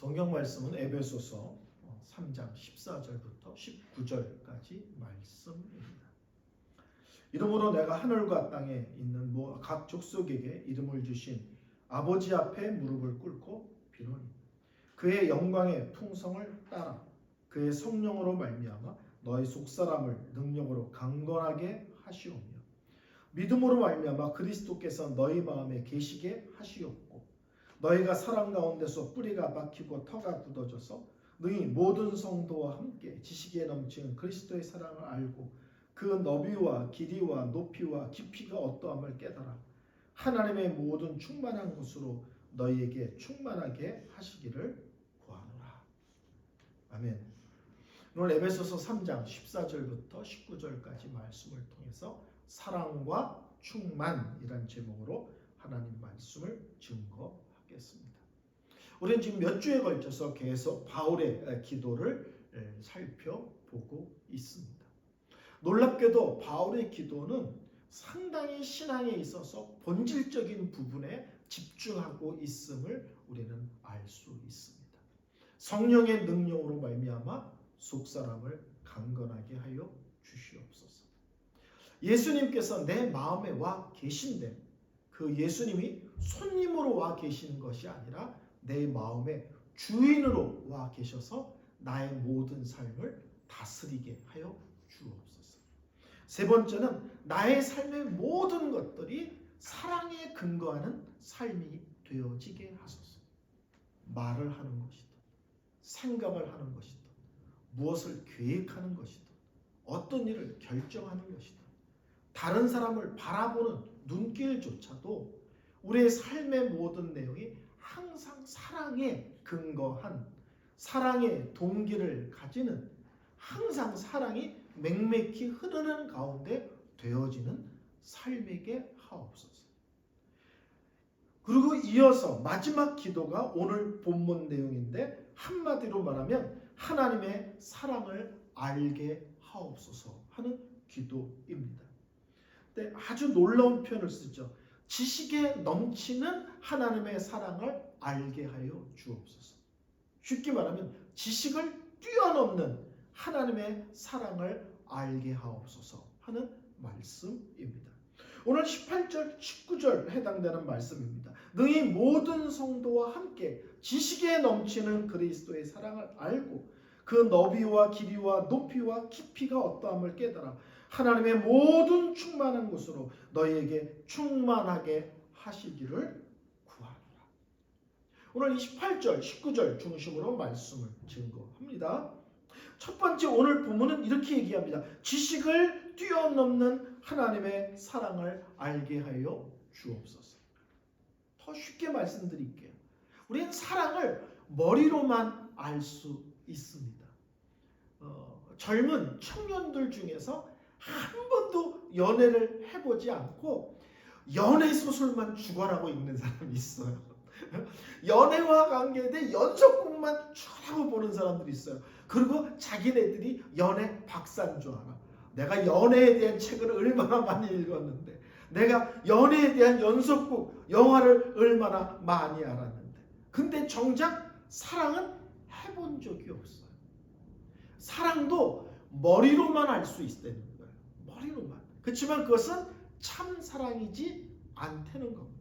성경 말씀은 에베소서 3장 14절부터 19절까지 말씀입니다. 이러므로 내가 하늘과 땅에 있는 각 족속에게 이름을 주신 아버지 앞에 무릎을 꿇고 비노니 그의 영광의 풍성을 따라 그의 성령으로 말미암아 너희 속사람을 능력으로 강건하게 하시오며 믿음으로 말미암아 그리스도께서 너희 마음에 계시게 하시옵고 너희가 사랑 가운데서 뿌리가 박히고 터가 굳어져서 너희 모든 성도와 함께 지식에 넘치는 그리스도의 사랑을 알고 그 너비와 길이와 높이와 깊이가 어떠함을 깨달아 하나님의 모든 충만한 것으로 너희에게 충만하게 하시기를 구하노라. 아멘. 오늘 에베소서 3장 14절부터 19절까지 말씀을 통해서 사랑과 충만이란 제목으로 하나님 말씀을 증거하겠습니다. 우리는 지금 몇 주에 걸쳐서 계속 바울의 기도를 살펴보고 있습니다. 놀랍게도 바울의 기도는 상당히 신앙에 있어서 본질적인 부분에 집중하고 있음을 우리는 알 수 있습니다. 성령의 능력으로 말미암아 속사람을 강건하게 하여 주시옵소서. 예수님께서 내 마음에 와 계신데 그 예수님이 손님으로 와 계시는 것이 아니라 내 마음의 주인으로 와 계셔서 나의 모든 삶을 다스리게 하여 주옵소서. 세 번째는 나의 삶의 모든 것들이 사랑에 근거하는 삶이 되어지게 하소서. 말을 하는 것이든 생각을 하는 것이든 무엇을 계획하는 것이든 어떤 일을 결정하는 것이든 다른 사람을 바라보는 눈길조차도 우리의 삶의 모든 내용이 항상 사랑에 근거한 사랑의 동기를 가지는 항상 사랑이 맹맥히 흐르는 가운데 되어지는 삶에게 하옵소서. 그리고 이어서 마지막 기도가 오늘 본문 내용인데 한마디로 말하면 하나님의 사랑을 알게 하옵소서 하는 기도입니다. 근데 아주 놀라운 표현을 쓰죠. 지식에 넘치는 하나님의 사랑을 알게 하여 주옵소서. 쉽게 말하면 지식을 뛰어넘는 하나님의 사랑을 알게 하옵소서 하는 말씀입니다. 오늘 18절, 19절 해당되는 말씀입니다. 너희 모든 성도와 함께 지식에 넘치는 그리스도의 사랑을 알고 그 너비와 길이와 높이와 깊이가 어떠함을 깨달아 하나님의 모든 충만한 곳으로 너희에게 충만하게 하시기를 구하노라. 오늘 28절, 19절 중심으로 말씀을 증거합니다. 첫 번째 오늘 본문은 이렇게 얘기합니다. 지식을 뛰어넘는 하나님의 사랑을 알게 하여 주옵소서. 더 쉽게 말씀드릴게요. 우리는 사랑을 머리로만 알 수 있습니다. 젊은 청년들 중에서 한 번도 연애를 해보지 않고 연애 소설만 주관하고 있는 사람이 있어요. 연애와 관계에 연속곡만 쭉 보는 사람들이 있어요. 그리고 자기네들이 연애 박사인 줄 알아. 내가 연애에 대한 책을 얼마나 많이 읽었는데, 내가 연애에 대한 연속곡 영화를 얼마나 많이 알았는데, 근데 정작 사랑은 해본 적이 없어요. 사랑도 머리로만 알 수 있다는 거예요. 머리로만. 그렇지만 그것은 참 사랑이지 않다는 겁니다.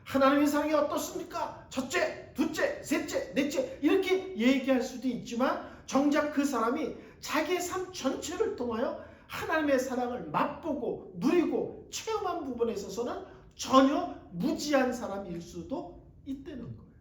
하나님의 사랑이 어떻습니까? 첫째, 둘째, 셋째, 넷째 이렇게 얘기할 수도 있지만 정작 그 사람이 자기의 삶 전체를 통하여 하나님의 사랑을 맛보고 누리고 체험한 부분에 있어서는 전혀 무지한 사람일 수도 있다는 거예요.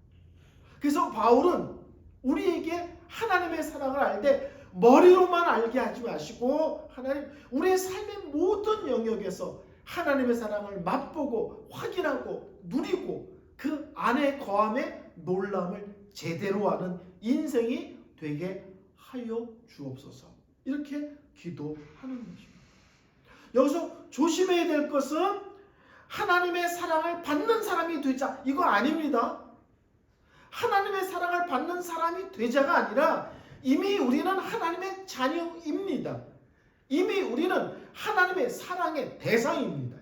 그래서 바울은 우리에게 하나님의 사랑을 알 때 머리로만 알게 하지 마시고 하나님 우리의 삶의 모든 영역에서 하나님의 사랑을 맛보고 확인하고 누리고 그 안에 거함의 놀람을 제대로 아는 인생이 되게 하여 주옵소서. 이렇게 기도하는 것입니다. 여기서 조심해야 될 것은 하나님의 사랑을 받는 사람이 되자 이거 아닙니다. 하나님의 사랑을 받는 사람이 되자가 아니라 이미 우리는 하나님의 자녀입니다. 이미 우리는 하나님의 사랑의 대상입니다.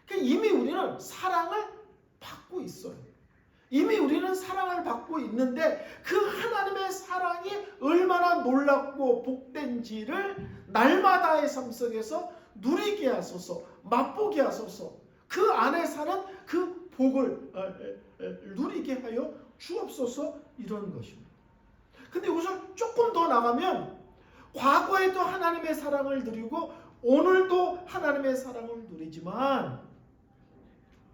그러니까 이미 우리는 사랑을 받고 있어요. 이미 우리는 사랑을 받고 있는데 그 하나님의 사랑이 얼마나 놀랍고 복된지를 날마다의 삶 속에서 누리게 하소서, 맛보게 하소서, 그 안에 사는 그 복을 누리게 하여 주옵소서, 이런 것입니다. 근데 우선 조금 더 나가면 과거에도 하나님의 사랑을 누리고 오늘도 하나님의 사랑을 누리지만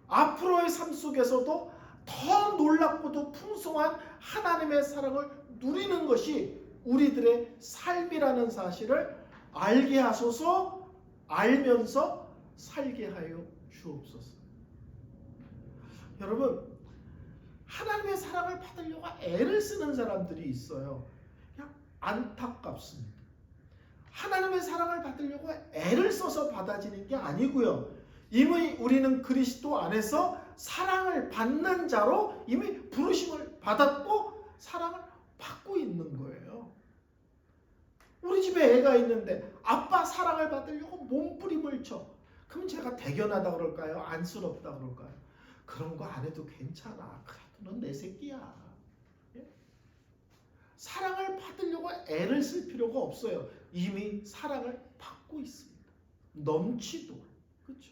앞으로의 삶 속에서도 더 놀랍고도 풍성한 하나님의 사랑을 누리는 것이 우리들의 삶이라는 사실을 알게 하소서, 알면서 살게 하여 주옵소서. 여러분, 하나님의 사랑을 받으려고 애를 쓰는 사람들이 있어요. 그냥 안타깝습니다. 하나님의 사랑을 받으려고 애를 써서 받아지는 게 아니고요. 이미 우리는 그리스도 안에서 사랑을 받는 자로 이미 부르심을 받았고 사랑을 받고 있는 거예요. 우리 집에 애가 있는데 아빠 사랑을 받으려고 몸부림을 쳐. 그럼 제가 대견하다 그럴까요? 안쓰럽다 그럴까요? 그런 거 안 해도 괜찮아. 그래도 넌 내 새끼야. 예? 사랑을 받으려고 애를 쓸 필요가 없어요. 이미 사랑을 받고 있습니다. 넘치도. 그렇죠?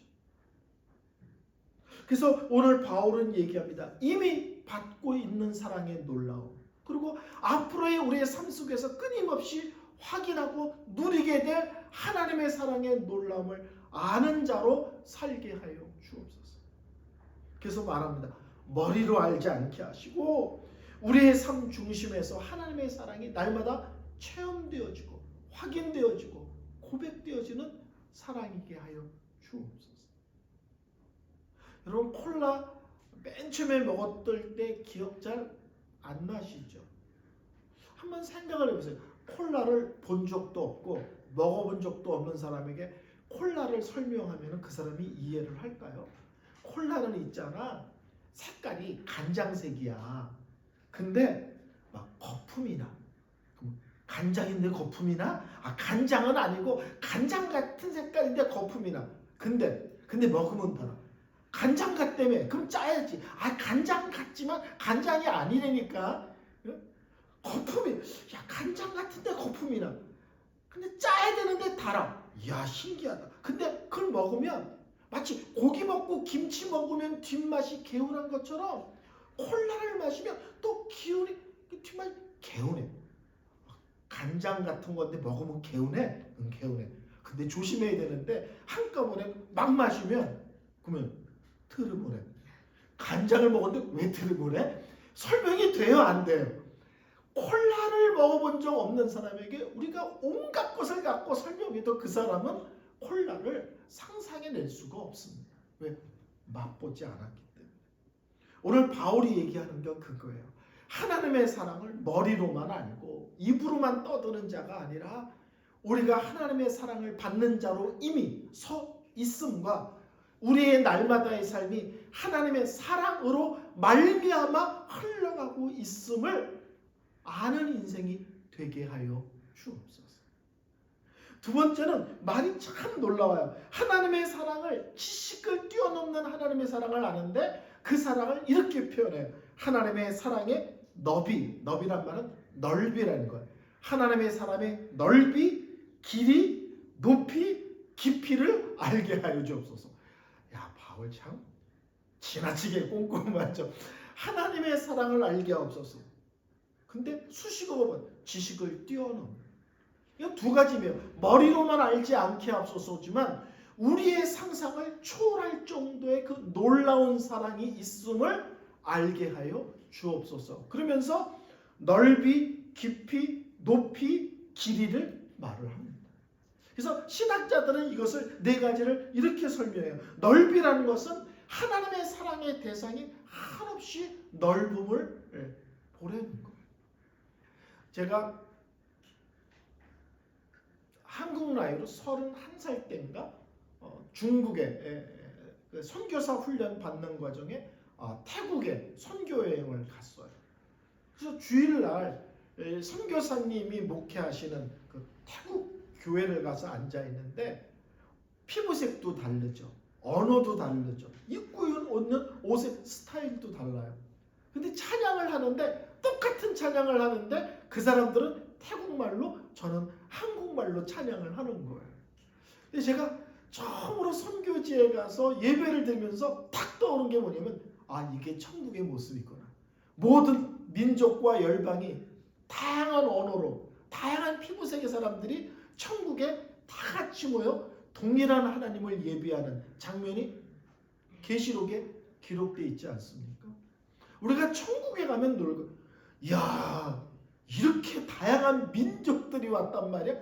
그래서 오늘 바울은 얘기합니다. 이미 받고 있는 사랑의 놀라움, 그리고 앞으로의 우리의 삶 속에서 끊임없이 확인하고 누리게 될 하나님의 사랑의 놀라움을 아는 자로 살게 하여 주옵소서. 그래서 말합니다. 머리로 알지 않게 하시고 우리의 삶 중심에서 하나님의 사랑이 날마다 체험되어지고 확인되어지고 고백되어지는 사랑이게 하여 주옵소서. 여러분, 콜라 맨 처음에 먹었을 때 기억 잘 안 나시죠? 한번 생각을 해보세요. 콜라를 본 적도 없고 먹어본 적도 없는 사람에게 콜라를 설명하면 그 사람이 이해를 할까요? 콜라는 있잖아, 색깔이 간장색이야. 근데 막 거품이 나. 간장인데 거품이 나? 아, 간장은 아니고 간장 같은 색깔인데 거품이 나. 근데 먹으면 달아. 간장 같다며. 그럼 짜야지. 아, 간장 같지만 간장이 아니라니까. 거품이, 야, 간장 같은데 거품이 나. 근데 짜야 되는데 달아. 이야, 신기하다. 근데 그걸 먹으면 마치 고기 먹고 김치 먹으면 뒷맛이 개운한 것처럼 콜라를 마시면 또 기운이, 뒷맛이 개운해. 간장 같은 건데 먹으면 개운해? 응, 개운해. 근데 조심해야 되는데 한꺼번에 막 마시면 그러면 트름을 해. 간장을 먹었는데 왜 트름을 해? 설명이 돼요, 안 돼요? 콜라를 먹어본 적 없는 사람에게 우리가 온갖 것을 갖고 설명해도 그 사람은 콜라를 상상해낼 수가 없습니다. 왜? 맛보지 않았기 때문에. 오늘 바울이 얘기하는 건 그거예요. 하나님의 사랑을 머리로만 알고 입으로만 떠드는 자가 아니라 우리가 하나님의 사랑을 받는 자로 이미 서 있음과 우리의 날마다의 삶이 하나님의 사랑으로 말미암아 흘러가고 있음을 아는 인생이 되게 하여 주옵소서. 두 번째는 말이 참 놀라워요. 하나님의 사랑을, 지식을 뛰어넘는 하나님의 사랑을 아는데 그 사랑을 이렇게 표현해요. 하나님의 사랑의 너비란 말은 넓이라는 거예요. 하나님의 사랑의 넓이, 길이, 높이, 깊이를 알게 하여 주옵소서. 야, 바울 참 지나치게 꼼꼼하죠. 하나님의 사랑을 알게 하옵소서. 근데 수식어가 지식을 뛰어넘는. 이거 두 가지며 머리로만 알지 않게 하옵소서지만 우리의 상상을 초월할 정도의 그 놀라운 사랑이 있음을 알게 하여 주옵소서. 그러면서 넓이, 깊이, 높이, 길이를 말을 합니다. 그래서 신학자들은 이것을 네 가지를 이렇게 설명해요. 넓이라는 것은 하나님의 사랑의 대상이 한없이 넓음을 보라는 거예요. 제가 한국 나이로 31살 때인가 중국에 선교사 훈련 받는 과정에 태국에 선교 여행을 갔어요. 그래서 주일날 선교사님이 목회하시는 그 태국 교회를 가서 앉아 있는데 피부색도 다르죠. 언어도 다르죠. 입고 있는 옷의 스타일도 달라요. 근데 찬양을 하는데 똑같은 찬양을 하는데 그 사람들은 태국말로 저는 한국말로 찬양을 하는 거예요. 근데 제가 처음으로 선교지에 가서 예배를 드리면서 탁 떠오른 게 뭐냐면 이게 천국의 모습이구나. 모든 민족과 열방이 다양한 언어로 다양한 피부색의 사람들이 천국에 다 같이 모여 동일한 하나님을 예배하는 장면이 계시록에 기록되어 있지 않습니까? 우리가 천국에 가면 놀고 이렇게 다양한 민족들이 왔단 말이야.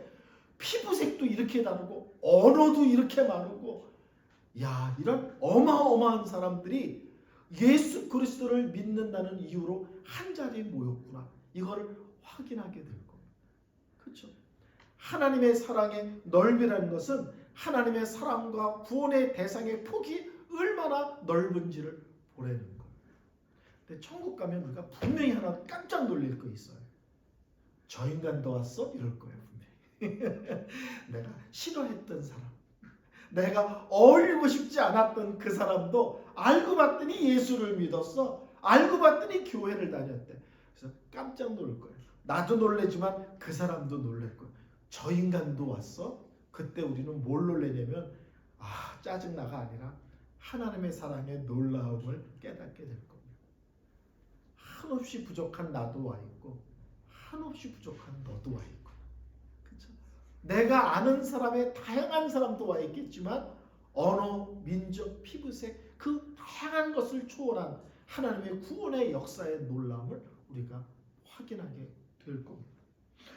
피부색도 이렇게 다르고 언어도 이렇게 많고 이런 어마어마한 사람들이 예수 그리스도를 믿는다는 이유로 한자리에 모였구나. 이거를 확인하게 될 겁니다. 그렇죠? 하나님의 사랑의 넓이라는 것은 하나님의 사랑과 구원의 대상의 폭이 얼마나 넓은지를 보라는 거예요. 근데 천국 가면 우리가 분명히 하나 깜짝 놀랄 거 있어요. 저 인간도 왔어? 이럴 거예요. 분명히. 내가 싫어했던 사람, 내가 어울리고 싶지 않았던 그 사람도 알고 봤더니 예수를 믿었어. 알고 봤더니 교회를 다녔대. 그래서 깜짝 놀랄 거예요. 나도 놀래지만 그 사람도 놀랄 거예요. 저 인간도 왔어? 그때 우리는 뭘 놀래냐면 짜증나가 아니라 하나님의 사랑의 놀라움을 깨닫게 될 겁니다. 한없이 부족한 나도 와 있고 한없이 부족한 너도 와 있고, 그렇죠? 내가 아는 사람의 다양한 사람도 와 있겠지만 언어, 민족, 피부색 그 다양한 것을 초월한 하나님의 구원의 역사의 놀라움을 우리가 확인하게 될 겁니다.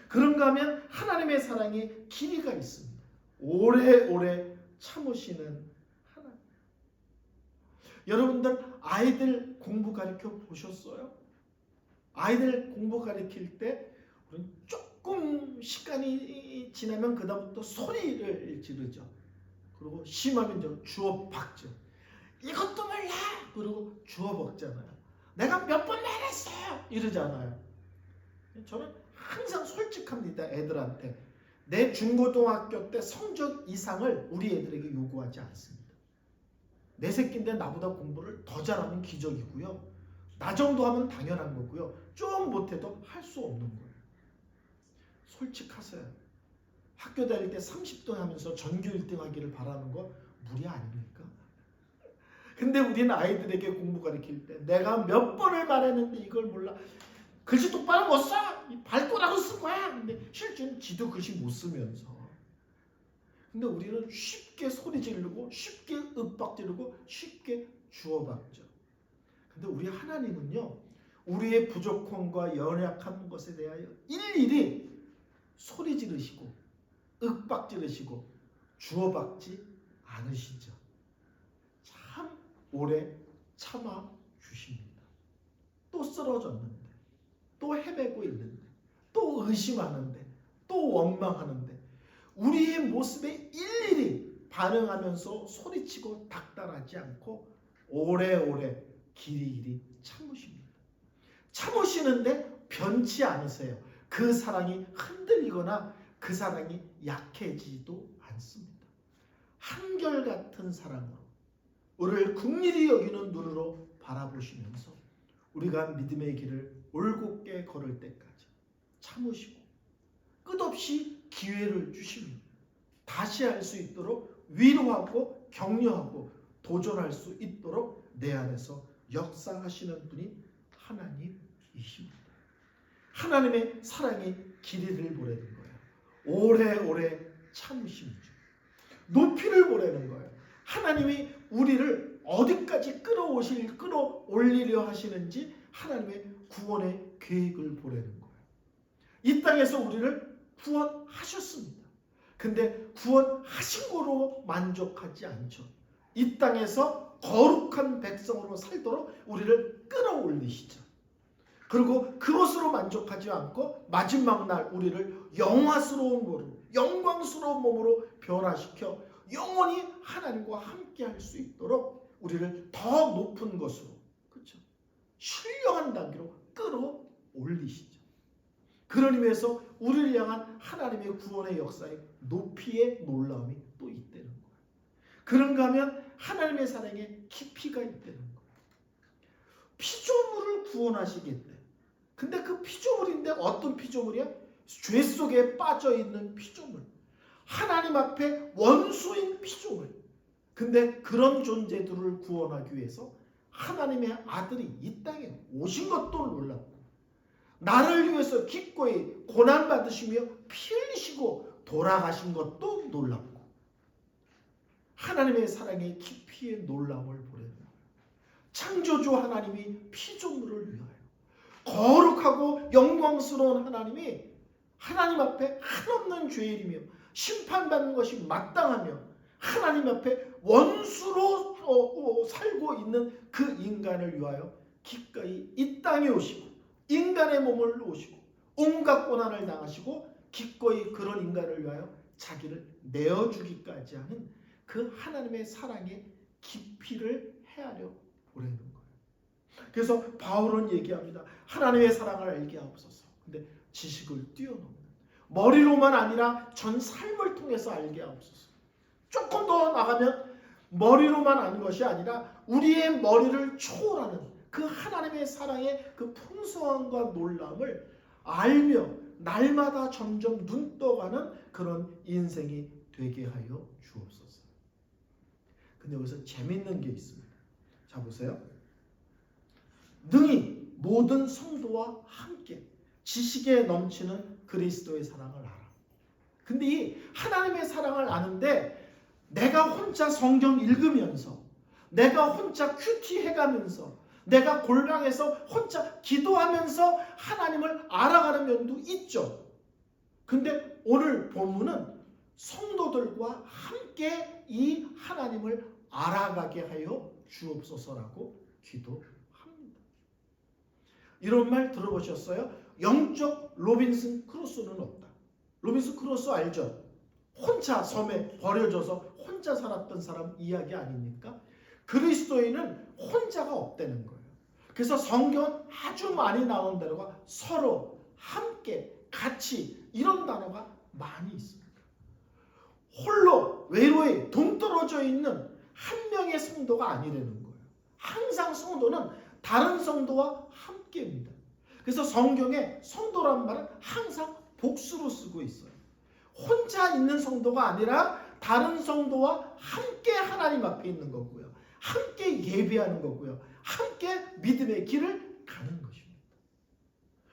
그런가 하면 하나님의 사랑에 길이가 있습니다. 오래오래 참으시는 하나님. 여러분들 아이들 공부 가르쳐 보셨어요? 아이들 공부 가르칠 때 우리는 조금 시간이 지나면 그다음부터 소리를 지르죠. 그리고 심하면 주워 박죠. 이것도 몰라! 그리고 주워 박잖아요. 내가 몇 번 말했어요! 이러잖아요. 저는 항상 솔직합니다. 애들한테. 내 중고등학교 때 성적 이상을 우리 애들에게 요구하지 않습니다. 내 새끼인데 나보다 공부를 더 잘하면 기적이고요. 나 정도 하면 당연한 거고요. 좀 못해도 할 수 없는 거예요. 솔직하세요. 학교 다닐 때 30등 하면서 전교 1등 하기를 바라는 거 무리 아닙니까? 근데 우리는 아이들에게 공부 가르칠 때 내가 몇 번을 말했는데 이걸 몰라. 글씨 똑바로 못 써! 발꼬라고 쓴 거야! 근데 실제는 지도 글씨 못 쓰면서. 근데 우리는 쉽게 소리 지르고 쉽게 윽박 지르고 쉽게 주워박죠. 근데 우리 하나님은요, 우리의 부족함과 연약한 것에 대하여 일일이 소리 지르시고 윽박 지르시고 주워박지 않으시죠. 참 오래 참아 주십니다. 또 쓰러졌는데, 또 헤매고 있는데, 또 의심하는데, 또 원망하는데 우리의 모습에 일일이 반응하면서 소리치고 닥달하지 않고 오래오래 길이길이 참으십니다. 참으시는데 변치 않으세요. 그 사랑이 흔들리거나 그 사랑이 약해지지도 않습니다. 한결같은 사랑으로 우리를 긍휼히 여기는 눈으로 바라보시면서 우리가 믿음의 길을 올곧게 걸을 때까지 참으시고 끝없이 기회를 주시며 다시 할 수 있도록 위로하고 격려하고 도전할 수 있도록 내 안에서 역사하시는 분이 하나님이십니다. 하나님의 사랑의 길이를 보라는 거예요. 오래오래 참으심이죠. 높이를 보라는 거예요. 하나님이 우리를 어디까지 끌어올리려 하시는지 하나님의 구원의 계획을 보라는 거예요. 이 땅에서 우리를 구원하셨습니다. 근데 구원하신 거로 만족하지 않죠. 이 땅에서 거룩한 백성으로 살도록 우리를 끌어올리시죠. 그리고 그것으로 만족하지 않고 마지막 날 우리를 영화스러운 몸으로, 영광스러운 몸으로 변화시켜 영원히 하나님과 함께 할 수 있도록 우리를 더 높은 것으로, 그렇죠? 신령한 단계로 끌어올리시죠. 그런 의미에서 우리를 향한 하나님의 구원의 역사에 높이의 놀라움이 또 있다는 거예요. 그런가 하면 하나님의 사랑에 깊이가 있다는 거예요. 피조물을 구원하시겠대. 근데 그 피조물인데 어떤 피조물이야? 죄 속에 빠져있는 피조물. 하나님 앞에 원수인 피조물. 근데 그런 존재들을 구원하기 위해서 하나님의 아들이 이 땅에 오신 것도 놀랍고, 나를 위해서 기꺼이 고난받으시며 피 흘리시고 돌아가신 것도 놀랍고, 하나님의 사랑의 깊이의 놀라움을 보려는 거예요. 창조주 하나님이 피조물을 위하여, 거룩하고 영광스러운 하나님이 하나님 앞에 한없는 죄인이며 심판받는 것이 마땅하며 하나님 앞에 원수로 살고 있는 그 인간을 위하여 기꺼이 이 땅에 오시고 인간의 몸을 오시고 온갖 고난을 당하시고 기꺼이 그런 인간을 위하여 자기를 내어주기까지 하는 그 하나님의 사랑의 깊이를 헤아려 보려는 거예요. 그래서 바울은 얘기합니다. 하나님의 사랑을 알게 하옵소서. 근데 지식을 뛰어넘는, 머리로만 아니라 전 삶을 통해서 알게 하옵소서. 조금 더 나가면 머리로만 아는 것이 아니라 우리의 머리를 초월하는 그 하나님의 사랑의 그 풍성함과 놀라움을 알며 날마다 점점 눈떠가는 그런 인생이 되게 하여 주옵소서. 근데 여기서 재밌는 게 있습니다. 자, 보세요. 능히 모든 성도와 함께 지식에 넘치는 그리스도의 사랑을 알아. 근데 이 하나님의 사랑을 아는데 내가 혼자 성경 읽으면서, 내가 혼자 큐티 해가면서, 내가 골방에서 혼자 기도하면서 하나님을 알아가는 면도 있죠. 근데 오늘 본문은 성도들과 함께 이 하나님을 알아가게 하여 주옵소서라고 기도합니다. 이런 말 들어보셨어요? 영적 로빈슨 크루소는 없다. 로빈슨 크루소 알죠? 혼자 섬에 버려져서 혼자 살았던 사람 이야기 아닙니까? 그리스도인은 혼자가 없다는 거예요. 그래서 성경은 아주 많이 나온 단어가 서로, 함께, 같이 이런 단어가 많이 있습니다. 홀로 외로이 동떨어져 있는 한 명의 성도가 아니라는 거예요. 항상 성도는 다른 성도와 함께입니다. 그래서 성경에 성도란 말은 항상 복수로 쓰고 있어요. 혼자 있는 성도가 아니라 다른 성도와 함께 하나님 앞에 있는 거고요. 함께 예배하는 거고요. 함께 믿음의 길을 가는 것입니다.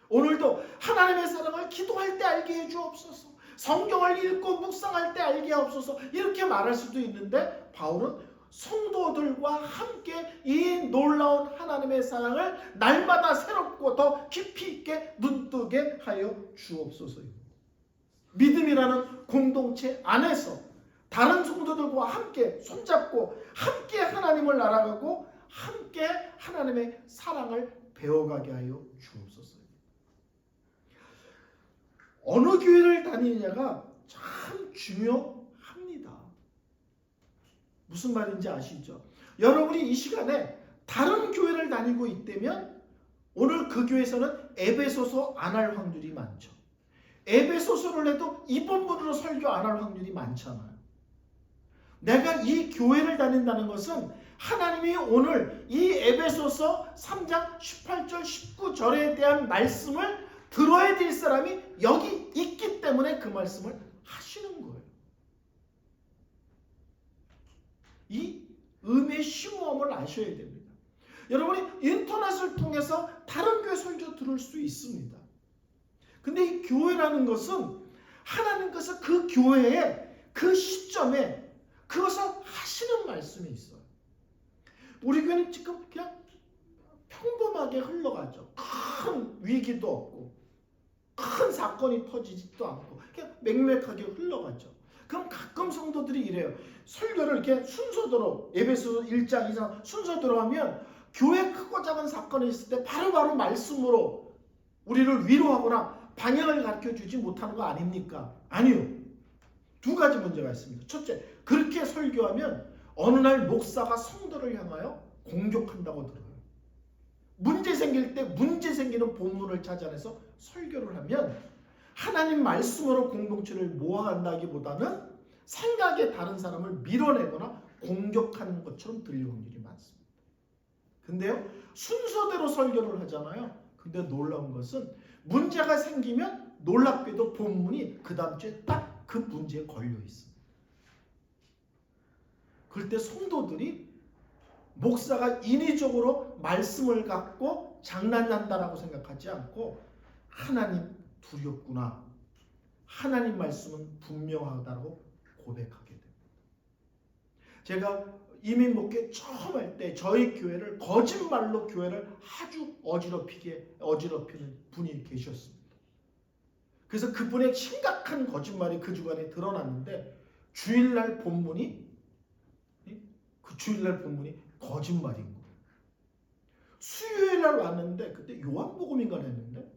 오늘도 하나님의 사랑을 기도할 때 알게 해 주옵소서. 성경을 읽고 묵상할 때 알게 하옵소서. 이렇게 말할 수도 있는데 바울은 성도들과 함께 이 놀라운 하나님의 사랑을 날마다 새롭고 더 깊이 있게 눈뜨게 하여 주옵소서입니다. 믿음이라는 공동체 안에서 다른 성도들과 함께 손잡고 함께 하나님을 알아가고 함께 하나님의 사랑을 배워가게 하여 주옵소서. 어느 교회를 다니느냐가 참 중요합니다. 무슨 말인지 아시죠? 여러분이 이 시간에 다른 교회를 다니고 있다면 오늘 그 교회에서는 에베소서 안 할 확률이 많죠. 에베소서를 해도 이번분으로 설교 안 할 확률이 많잖아요. 내가 이 교회를 다닌다는 것은 하나님이 오늘 이 에베소서 3장 18절 19절에 대한 말씀을 들어야 될 사람이 여기 있기 때문에 그 말씀을 하시는 거예요. 이 의미의 심오함을 아셔야 됩니다. 여러분이 인터넷을 통해서 다른 교회 설교 들을 수 있습니다. 근데 이 교회라는 것은 하나님께서 그 교회에 그 시점에 그것을 하시는 말씀이 있어요. 우리 교회는 지금 그냥 평범하게 흘러가죠. 큰 위기도 없고 큰 사건이 터지지도 않고 그냥 맹맥하게 흘러가죠. 그럼 가끔 성도들이 이래요. 설교를 이렇게 순서대로 에베소 1장 2장 순서대로 하면 교회 크고 작은 사건이 있을 때 바로바로 말씀으로 우리를 위로하거나 방향을 가르쳐주지 못하는 거 아닙니까? 아니요. 두 가지 문제가 있습니다. 첫째, 그렇게 설교하면 어느 날 목사가 성도를 향하여 공격한다고 들어요. 문제 생길 때 문제 생기는 본문을 찾아내서 설교를 하면 하나님 말씀으로 공동체를 모아간다기보다는 생각에 다른 사람을 밀어내거나 공격하는 것처럼 들릴 확률이 많습니다. 근데요, 순서대로 설교를 하잖아요. 근데 놀라운 것은 문제가 생기면 놀랍게도 본문이 그 다음 주에 딱 그 문제에 걸려 있습니다. 그럴 때 성도들이 목사가 인위적으로 말씀을 갖고 장난난다라고 생각하지 않고 하나님 두렵구나, 하나님 말씀은 분명하다고 고백하게 됩니다. 제가 이민 목회 처음 할 때 저희 교회를 거짓말로 교회를 아주 어지럽히는 분이 계셨습니다. 그래서 그분의 심각한 거짓말이 그 주간에 드러났는데 주일날 본문이 거짓말인 거예요. 수요일날 왔는데 그때 요한복음인가 했는데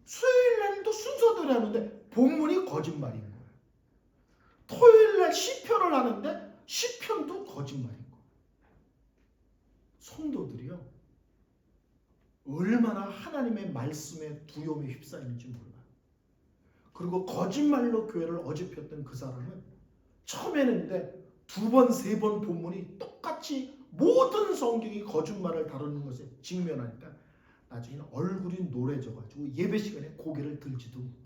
수요일날도 순서대로 하는데 본문이 거짓말인 거예요. 토요일날 시편을 하는데 시편도 거짓말인 거예요. 성도들이요, 얼마나 하나님의 말씀에 두려움에 휩싸이는지 몰라요. 그리고 거짓말로 교회를 어집혔던 그 사람은 처음에는 근데 두 번, 세 번 본문이 똑같이 모든 성경이 거짓말을 다루는 것에 직면하니까 나중에는 얼굴이 노래져가지고 예배 시간에 고개를 들지도 못해요.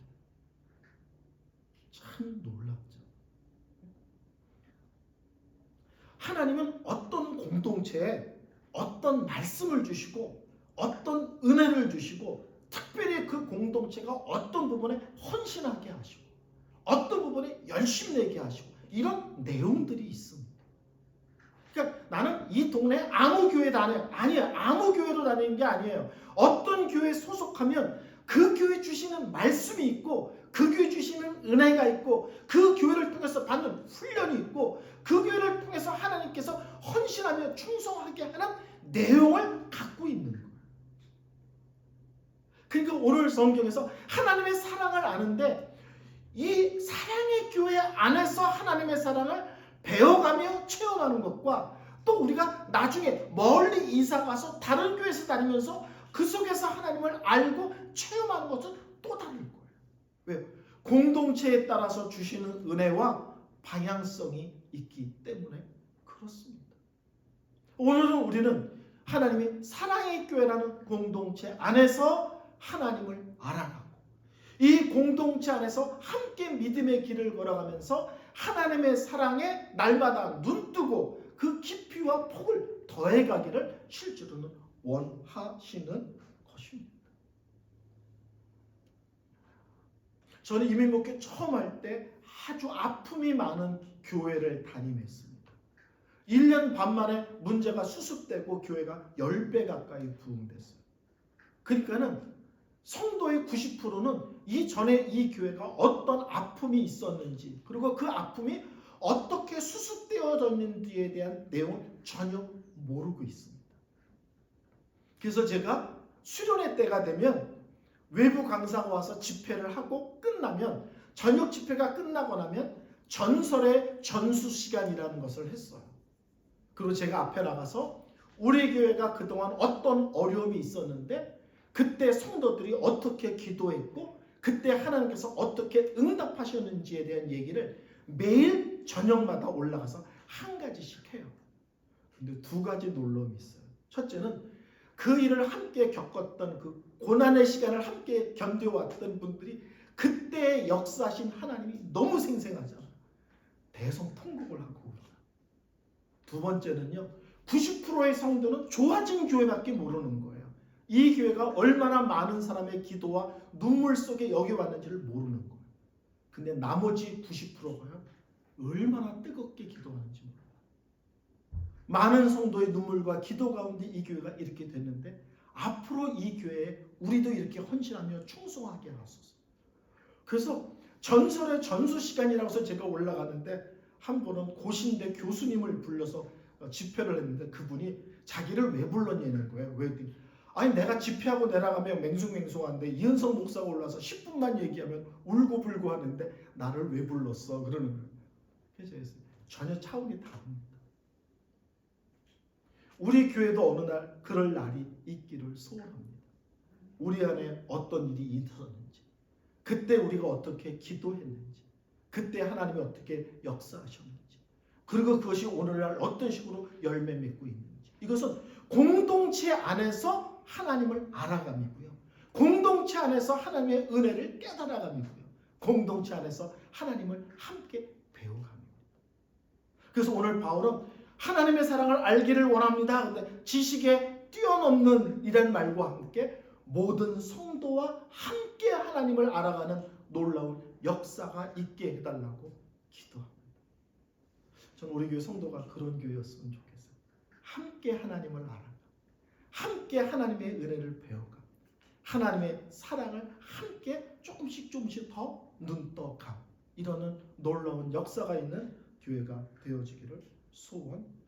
참 놀랍죠. 하나님은 어떤 공동체에 어떤 말씀을 주시고 어떤 은혜를 주시고 특별히 그 공동체가 어떤 부분에 헌신하게 하시고 어떤 부분에 열심 내게 하시고 이런 내용들이 있습니다. 그러니까 나는 이 동네 아무 교회 다녀요. 아니에요. 아무 교회로 다니는 게 아니에요. 어떤 교회에 소속하면 그 교회 주시는 말씀이 있고 그 교회 주시는 은혜가 있고 그 교회를 통해서 받는 훈련이 있고 그 교회를 통해서 하나님께서 헌신하며 충성하게 하는 내용을 갖고 있는 거예요. 그러니까 오늘 성경에서 하나님의 사랑을 아는데 이 사랑의 교회 안에서 하나님의 사랑을 배워가며 체험하는 것과 또 우리가 나중에 멀리 이사가서 다른 교회에서 다니면서 그 속에서 하나님을 알고 체험하는 것은 또 다를 거예요. 왜요? 공동체에 따라서 주시는 은혜와 방향성이 있기 때문에 그렇습니다. 오늘은 우리는 하나님의 사랑의 교회라는 공동체 안에서 하나님을 알아가고 이 공동체 안에서 함께 믿음의 길을 걸어가면서 하나님의 사랑에 날마다 눈뜨고 그 깊이와 폭을 더해가기를 실제로는 원하시는 것입니다. 저는 이민목회 처음 할 때 아주 아픔이 많은 교회를 담임했습니다. 1년 반 만에 문제가 수습되고 교회가 10배 가까이 부흥됐어요. 그러니까는 성도의 90%는 이전에 이 교회가 어떤 아픔이 있었는지 그리고 그 아픔이 어떻게 수습되어졌는지에 대한 내용을 전혀 모르고 있습니다. 그래서 제가 수련회 때가 되면 외부 강사가 와서 집회를 하고 끝나면 저녁 집회가 끝나고 나면 전설의 전수 시간이라는 것을 했어요. 그리고 제가 앞에 나가서 우리 교회가 그동안 어떤 어려움이 있었는데 그때 성도들이 어떻게 기도했고 그때 하나님께서 어떻게 응답하셨는지에 대한 얘기를 매일 저녁마다 올라가서 한 가지씩 해요. 근데 두 가지 놀라움이 있어요. 첫째는 그 일을 함께 겪었던 그 고난의 시간을 함께 견뎌왔던 분들이 그때 역사하신 하나님이 너무 생생하잖아요. 대성통곡을 하고 옵니다. 두 번째는요, 90%의 성도는 좋아진 교회밖에 모르는 거예요. 이 교회가 얼마나 많은 사람의 기도와 눈물 속에 여기 왔는지를 모르는 거예요. 근데 나머지 90%가요, 얼마나 뜨겁게 기도하는지 몰라요. 많은 성도의 눈물과 기도 가운데 이 교회가 이렇게 됐는데 앞으로 이 교회에 우리도 이렇게 헌신하며 충성하게 하소서. 그래서 전설의 전수 시간이라고 해서 제가 올라가는데 한 분은 고신대 교수님을 불러서 집회를 했는데 그분이 자기를 왜 불렀냐는 거예요. 왜? 아니 내가 집회하고 내려가면 맹숭맹숭한데 이은성 목사가 올라와서 10분만 얘기하면 울고불고 하는데 나를 왜 불렀어? 그러는 거예요. 그래서 전혀 차원이 다릅니다. 우리 교회도 어느 날 그럴 날이 있기를 소원합니다. 우리 안에 어떤 일이 있었는지, 그때 우리가 어떻게 기도했는지, 그때 하나님이 어떻게 역사하셨는지, 그리고 그것이 오늘날 어떤 식으로 열매 맺고 있는지. 이것은 공동체 안에서 하나님을 알아감이고요. 공동체 안에서 하나님의 은혜를 깨달아감이고요. 공동체 안에서 하나님을 함께 배워감입니다. 그래서 오늘 바울은 하나님의 사랑을 알기를 원합니다. 근데 지식에 뛰어넘는 이런 말과 함께 모든 성도와 함께 하나님을 알아가는 놀라운 역사가 있게 해달라고 기도합니다. 저는 우리 교회 성도가 그런 교회였으면 좋겠어요. 함께 하나님을 알아가, 함께 하나님의 은혜를 배워가, 하나님의 사랑을 함께 조금씩 더 눈떠가, 이러는 놀라운 역사가 있는 교회가 되어지기를 소원합니다.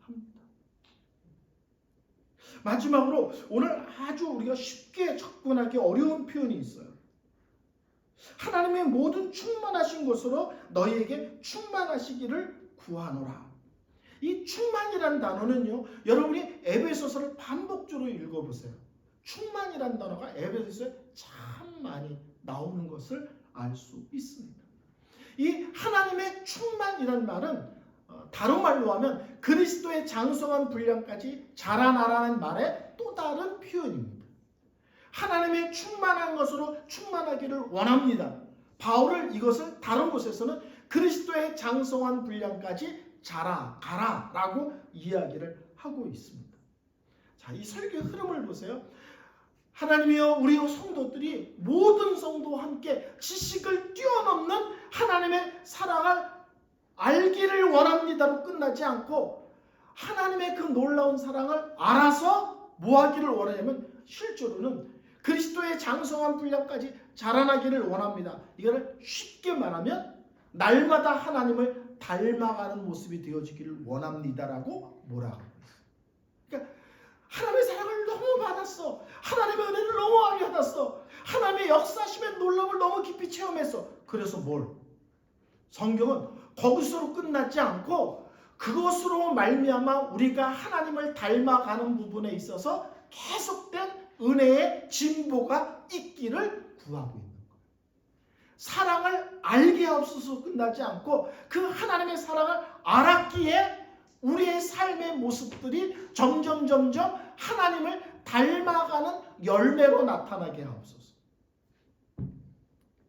마지막으로 오늘 아주 우리가 쉽게 접근하기 어려운 표현이 있어요. 하나님의 모든 충만하신 것으로 너희에게 충만하시기를 구하노라. 이 충만이라는 단어는요, 여러분이 에베소서를 반복적으로 읽어보세요. 충만이라는 단어가 에베소서에 참 많이 나오는 것을 알 수 있습니다. 이 하나님의 충만이라는 말은 다른 말로 하면 그리스도의 장성한 분량까지 자라나라는 말의 또 다른 표현입니다. 하나님의 충만한 것으로 충만하기를 원합니다. 바울은 이것을 다른 곳에서는 그리스도의 장성한 분량까지 자라가라 라고 이야기를 하고 있습니다. 자, 이 설교의 흐름을 보세요. 하나님이여, 우리 성도들이 모든 성도와 함께 지식을 뛰어넘는 하나님의 사랑을 알기를 원합니다로 끝나지 않고 하나님의 그 놀라운 사랑을 알아서 뭐 하기를 원하냐면 실제로는 그리스도의 장성한 분량까지 자라나기를 원합니다. 이거를 쉽게 말하면 날마다 하나님을 닮아가는 모습이 되어지기를 원합니다라고 뭐라고 했어요. 그러니까 하나님의 사랑을 너무 받았어. 하나님의 은혜를 너무 많이 받았어. 하나님의 역사심의 놀라움을 너무 깊이 체험했어. 그래서 뭘? 성경은 거기서로 끝나지 않고 그것으로 말미암아 우리가 하나님을 닮아가는 부분에 있어서 계속된 은혜의 진보가 있기를 구하고 있는 거예요. 사랑을 알게 없어서 끝나지 않고 그 하나님의 사랑을 알았기에 우리의 삶의 모습들이 점점 하나님을 닮아가는 열매로 나타나게 하옵소서.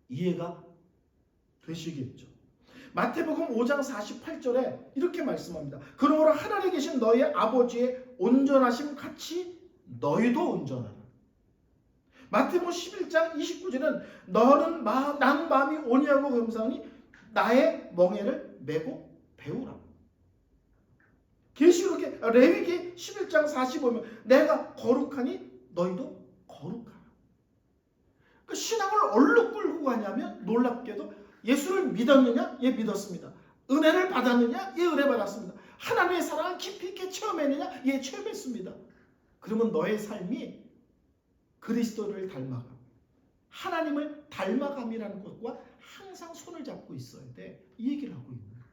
이해가 되시겠죠? 마태복음 5장 48절에 이렇게 말씀합니다. 그러므로 하늘에 계신 너희 아버지의 온전하심 같이 너희도 온전하라. 마태복음 11장 29절은 너는 난 마음이 온유하고 겸손하니 나의 멍에를 메고 배우라. 계시록의 레위기 11장 45면 내가 거룩하니 너희도 거룩하라. 그 신앙을 얼로 끌고 가냐면 놀랍게도 예수를 믿었느냐? 예, 믿었습니다. 은혜를 받았느냐? 예, 은혜 받았습니다. 하나님의 사랑을 깊이 있게 체험했느냐? 예, 체험했습니다. 그러면 너의 삶이 그리스도를 닮아감, 하나님을 닮아감이라는 것과 항상 손을 잡고 있어야 돼. 이 얘기를 하고 있는 거예요.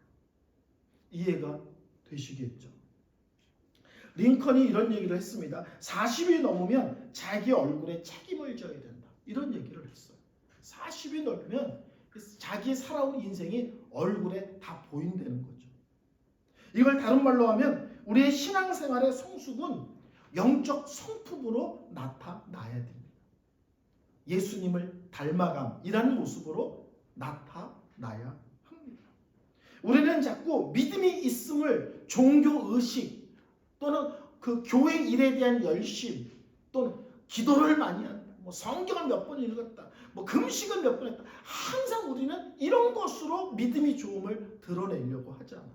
이해가 되시겠죠? 링컨이 이런 얘기를 했습니다. 40이 넘으면 자기 얼굴에 책임을 져야 된다. 이런 얘기를 했어요. 40이 넘으면 자기 살아온 인생이 얼굴에 다 보인다는 거죠. 이걸 다른 말로 하면 우리의 신앙생활의 성숙은 영적 성품으로 나타나야 됩니다. 예수님을 닮아감이라는 모습으로 나타나야 합니다. 우리는 자꾸 믿음이 있음을 종교의식 또는 그 교회 일에 대한 열심 또는 기도를 많이 한다, 뭐 성경을 몇 번 읽었다, 뭐 금식을 몇 번 했다, 항상 우리는 이런 것으로 믿음이 좋음을 드러내려고 하잖아요.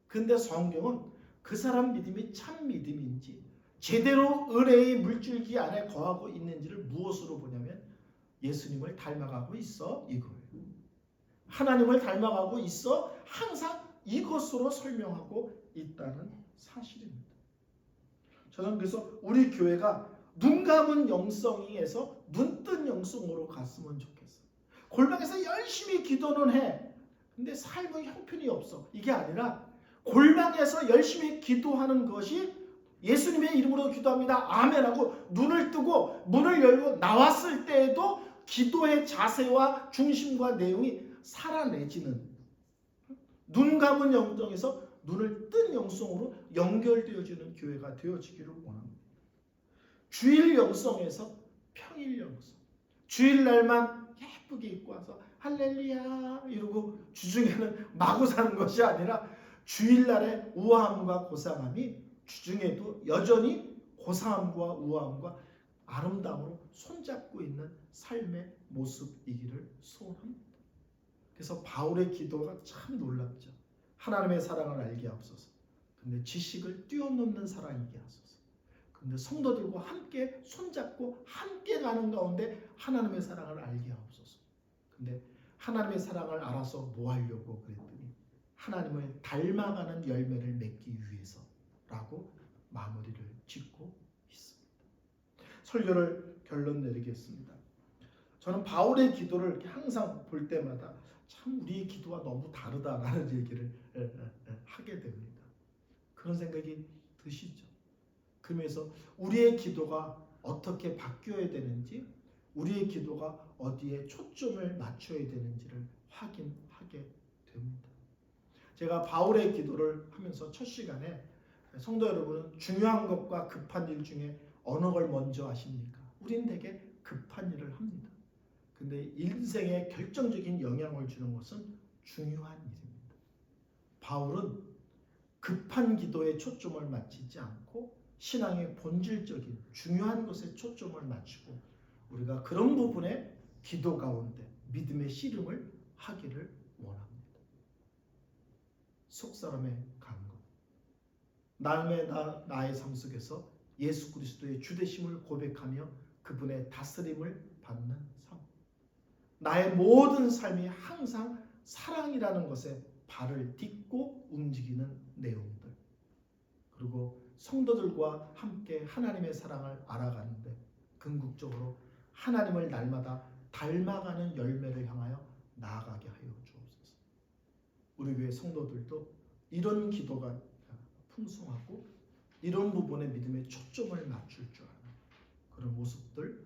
근데 성경은 그 사람 믿음이 참 믿음인지 제대로 은혜의 물줄기 안에 거하고 있는지를 무엇으로 보냐면 예수님을 닮아가고 있어, 이거예요. 하나님을 닮아가고 있어, 항상 이것으로 설명하고 있다는 사실입니다. 저는 그래서 우리 교회가 눈 감은 영성에서 눈뜬 영성으로 갔으면 좋겠어요. 골방에서 열심히 기도는 해. 근데 삶의 형편이 없어. 이게 아니라 골방에서 열심히 기도하는 것이 예수님의 이름으로 기도합니다, 아멘하고 눈을 뜨고 문을 열고 나왔을 때에도 기도의 자세와 중심과 내용이 살아내지는, 눈 감은 영성에서 눈을 뜬 영성으로 연결되어지는 교회가 되어지기를 원합니다. 주일 영성에서 평일 영성. 주일날만 예쁘게 입고 와서 할렐루야 이러고 주중에는 마구 사는 것이 아니라 주일날의 우아함과 고상함이 주중에도 여전히 고상함과 우아함과 아름다움으로 손잡고 있는 삶의 모습이기를 소원합니다. 그래서 바울의 기도가 참 놀랍죠. 하나님의 사랑을 알게 하옵소서. 근데 지식을 뛰어넘는 사랑이게 하소서. 근데 성도들과 함께 손잡고 함께 가는 가운데 하나님의 사랑을 알게 하옵소서. 근데 하나님의 사랑을 알아서 뭐 하려고 그랬더니 하나님을 닮아가는 열매를 맺기 위해서라고 마무리를 짓고 있습니다. 설교를 결론 내리겠습니다. 저는 바울의 기도를 이렇게 항상 볼 때마다 참 우리의 기도와 너무 다르다라는 얘기를 하게 됩니다. 그런 생각이 드시죠? 그러면서 우리의 기도가 어떻게 바뀌어야 되는지, 우리의 기도가 어디에 초점을 맞춰야 되는지를 확인하게 됩니다. 제가 바울의 기도를 하면서 첫 시간에 성도 여러분은 중요한 것과 급한 일 중에 어느 걸 먼저 하십니까? 우리는 되게 급한 일을 합니다. 근데 인생에 결정적인 영향을 주는 것은 중요한 일입니다. 바울은 급한 기도에 초점을 맞추지 않고 신앙의 본질적인 중요한 것에 초점을 맞추고 우리가 그런 부분에 기도 가운데 믿음의 씨름을 하기를 원합니다. 속사람의 간구. 나의 삶 속에서 예수 그리스도의 주되심을 고백하며 그분의 다스림을 받는 삶. 나의 모든 삶이 항상 사랑이라는 것에 발을 딛고 움직이는 내용들. 그리고 성도들과 함께 하나님의 사랑을 알아가는데 궁극적으로 하나님을 날마다 닮아가는 열매를 향하여 나아가게 하여 주옵소서. 우리 교회 성도들도 이런 기도가 풍성하고 이런 부분에 믿음의 초점을 맞출 줄 아는 그런 모습들